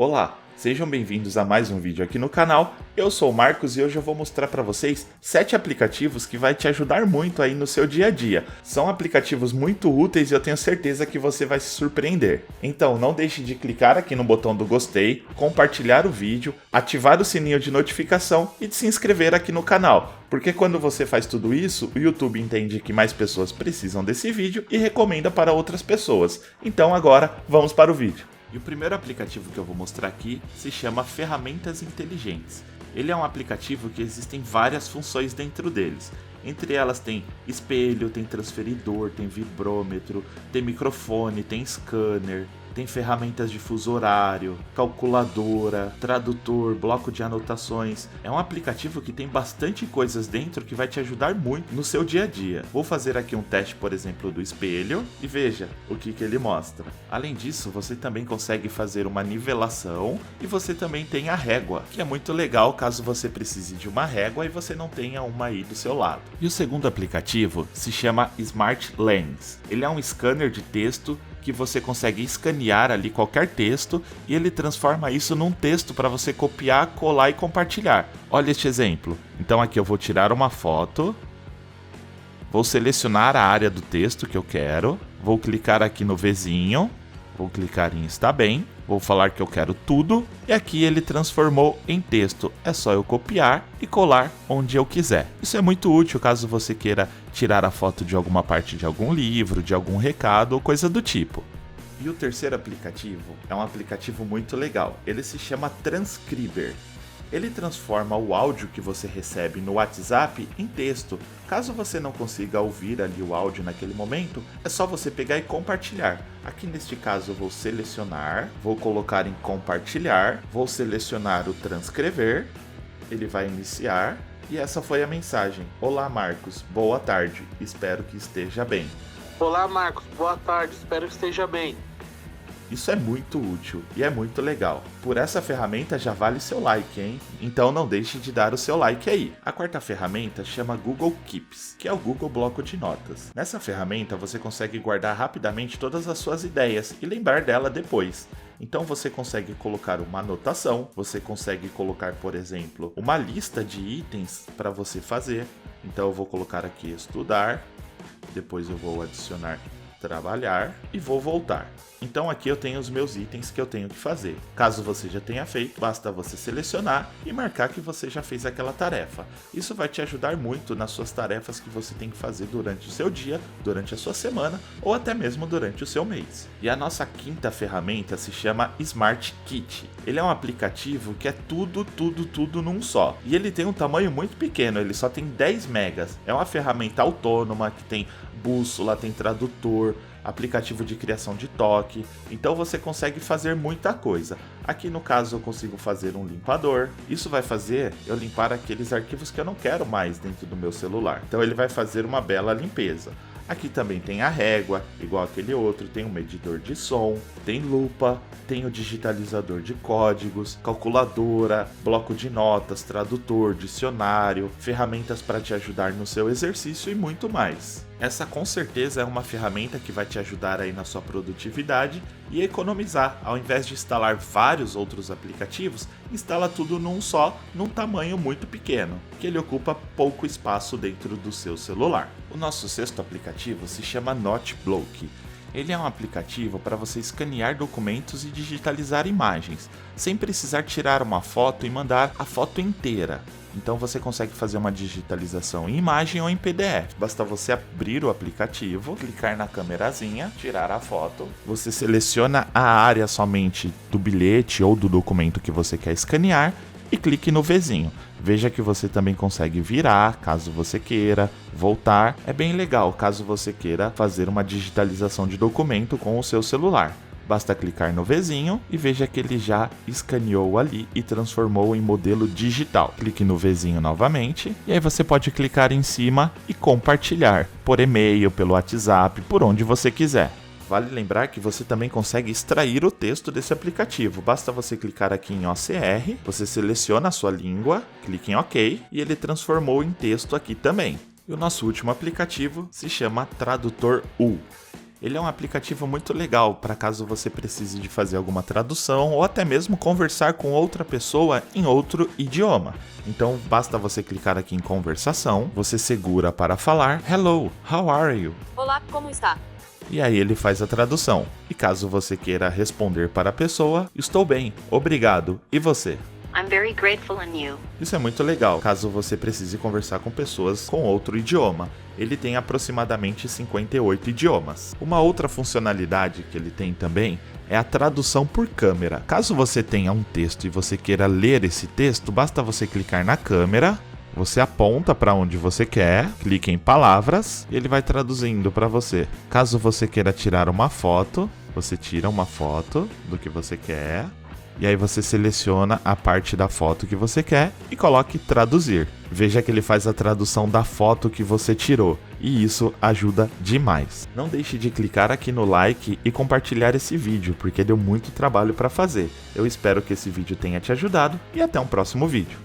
Olá, sejam bem-vindos a mais um vídeo aqui no canal. Eu sou o Marcos e hoje eu vou mostrar para vocês 7 aplicativos que vai te ajudar muito aí no seu dia a dia. São aplicativos muito úteis e eu tenho certeza que você vai se surpreender. Então não deixe de clicar aqui no botão do gostei, compartilhar o vídeo, ativar o sininho de notificação e de se inscrever aqui no canal. Porque quando você faz tudo isso, o YouTube entende que mais pessoas precisam desse vídeo e recomenda para outras pessoas. Então agora vamos para o vídeo. E o primeiro aplicativo que eu vou mostrar aqui se chama Ferramentas Inteligentes. Ele é um aplicativo que existem várias funções dentro deles. Entre elas tem espelho, tem transferidor, tem vibrômetro, tem microfone, tem scanner, tem ferramentas de fuso horário, calculadora, tradutor, bloco de anotações. É um aplicativo que tem bastante coisas dentro que vai te ajudar muito no seu dia a dia. Vou fazer aqui um teste, por exemplo, do espelho e veja o que ele mostra. Além disso, você também consegue fazer uma nivelação e você também tem a régua, que é muito legal caso você precise de uma régua e você não tenha uma aí do seu lado. E o segundo aplicativo se chama Smart Lens. Ele é um scanner de texto que você consegue escanear ali qualquer texto e ele transforma isso num texto para você copiar, colar e compartilhar. Olha este exemplo. Então aqui eu vou tirar uma foto, vou selecionar a área do texto que eu quero, vou clicar aqui no Vzinho, vou clicar em está bem, vou falar que eu quero tudo e aqui ele transformou em texto. É só eu copiar e colar onde eu quiser. Isso é muito útil caso você queira tirar a foto de alguma parte de algum livro, de algum recado ou coisa do tipo. E o terceiro aplicativo é um aplicativo muito legal. Ele se chama Transcriber. Ele transforma o áudio que você recebe no WhatsApp em texto. Caso você não consiga ouvir ali o áudio naquele momento, é só você pegar e compartilhar. Aqui neste caso eu vou selecionar, vou colocar em compartilhar, vou selecionar o transcrever, ele vai iniciar e essa foi a mensagem. Olá Marcos, boa tarde, espero que esteja bem. Olá Marcos, boa tarde, espero que esteja bem. Isso é muito útil e é muito legal. Por essa ferramenta já vale seu like, hein? Então não deixe de dar o seu like aí. A quarta ferramenta chama Google Keeps, que é o Google Bloco de Notas. Nessa ferramenta você consegue guardar rapidamente todas as suas ideias e lembrar dela depois. Então você consegue colocar uma anotação, você consegue colocar, por exemplo, uma lista de itens para você fazer. Então eu vou colocar aqui estudar, depois eu vou adicionar trabalhar e vou voltar. Então aqui eu tenho os meus itens que eu tenho que fazer. Caso você já tenha feito, basta você selecionar e marcar que você já fez aquela tarefa. Isso vai te ajudar muito nas suas tarefas que você tem que fazer durante o seu dia, durante a sua semana ou até mesmo durante o seu mês. E a nossa quinta ferramenta se chama Smart Kit. Ele é um aplicativo que é tudo num só. E ele tem um tamanho muito pequeno, ele só tem 10 megas. É uma ferramenta autônoma que tem bússola, tem tradutor, aplicativo de criação de toque, então você consegue fazer muita coisa. Aqui no caso eu consigo fazer um limpador, isso vai fazer eu limpar aqueles arquivos que eu não quero mais dentro do meu celular, então ele vai fazer uma bela limpeza. Aqui também tem a régua, igual aquele outro, tem um medidor de som, tem lupa, tem o digitalizador de códigos, calculadora, bloco de notas, tradutor, dicionário, ferramentas para te ajudar no seu exercício e muito mais. Essa com certeza é uma ferramenta que vai te ajudar aí na sua produtividade e economizar. Ao invés de instalar vários outros aplicativos, instala tudo num só, num tamanho muito pequeno, que ele ocupa pouco espaço dentro do seu celular. O nosso sexto aplicativo se chama Noteblock. Ele é um aplicativo para você escanear documentos e digitalizar imagens, sem precisar tirar uma foto e mandar a foto inteira. Então você consegue fazer uma digitalização em imagem ou em PDF. Basta você abrir o aplicativo, clicar na câmerazinha, tirar a foto. Você seleciona a área somente do bilhete ou do documento que você quer escanear e clique no Vzinho. Veja que você também consegue virar, caso você queira, voltar. É bem legal caso você queira fazer uma digitalização de documento com o seu celular. Basta clicar no Vzinho e veja que ele já escaneou ali e transformou em modelo digital. Clique no Vzinho novamente e aí você pode clicar em cima e compartilhar por e-mail, pelo WhatsApp, por onde você quiser. Vale lembrar que você também consegue extrair o texto desse aplicativo. Basta você clicar aqui em OCR, você seleciona a sua língua, clique em OK e ele transformou em texto aqui também. E o nosso último aplicativo se chama Tradutor U. Ele é um aplicativo muito legal para caso você precise de fazer alguma tradução ou até mesmo conversar com outra pessoa em outro idioma. Então basta você clicar aqui em conversação, você segura para falar Hello, how are you? Olá, como está? E aí ele faz a tradução. E caso você queira responder para a pessoa, estou bem, obrigado, e você? I'm very grateful in you. Isso é muito legal, caso você precise conversar com pessoas com outro idioma. Ele tem aproximadamente 58 idiomas. Uma outra funcionalidade que ele tem também é a tradução por câmera. Caso você tenha um texto e você queira ler esse texto, basta você clicar na câmera, você aponta para onde você quer, clica em palavras e ele vai traduzindo para você. Caso você queira tirar uma foto, você tira uma foto do que você quer. E aí você seleciona a parte da foto que você quer e coloque traduzir. Veja que ele faz a tradução da foto que você tirou. E isso ajuda demais. Não deixe de clicar aqui no like e compartilhar esse vídeo, porque deu muito trabalho para fazer. Eu espero que esse vídeo tenha te ajudado e até um próximo vídeo.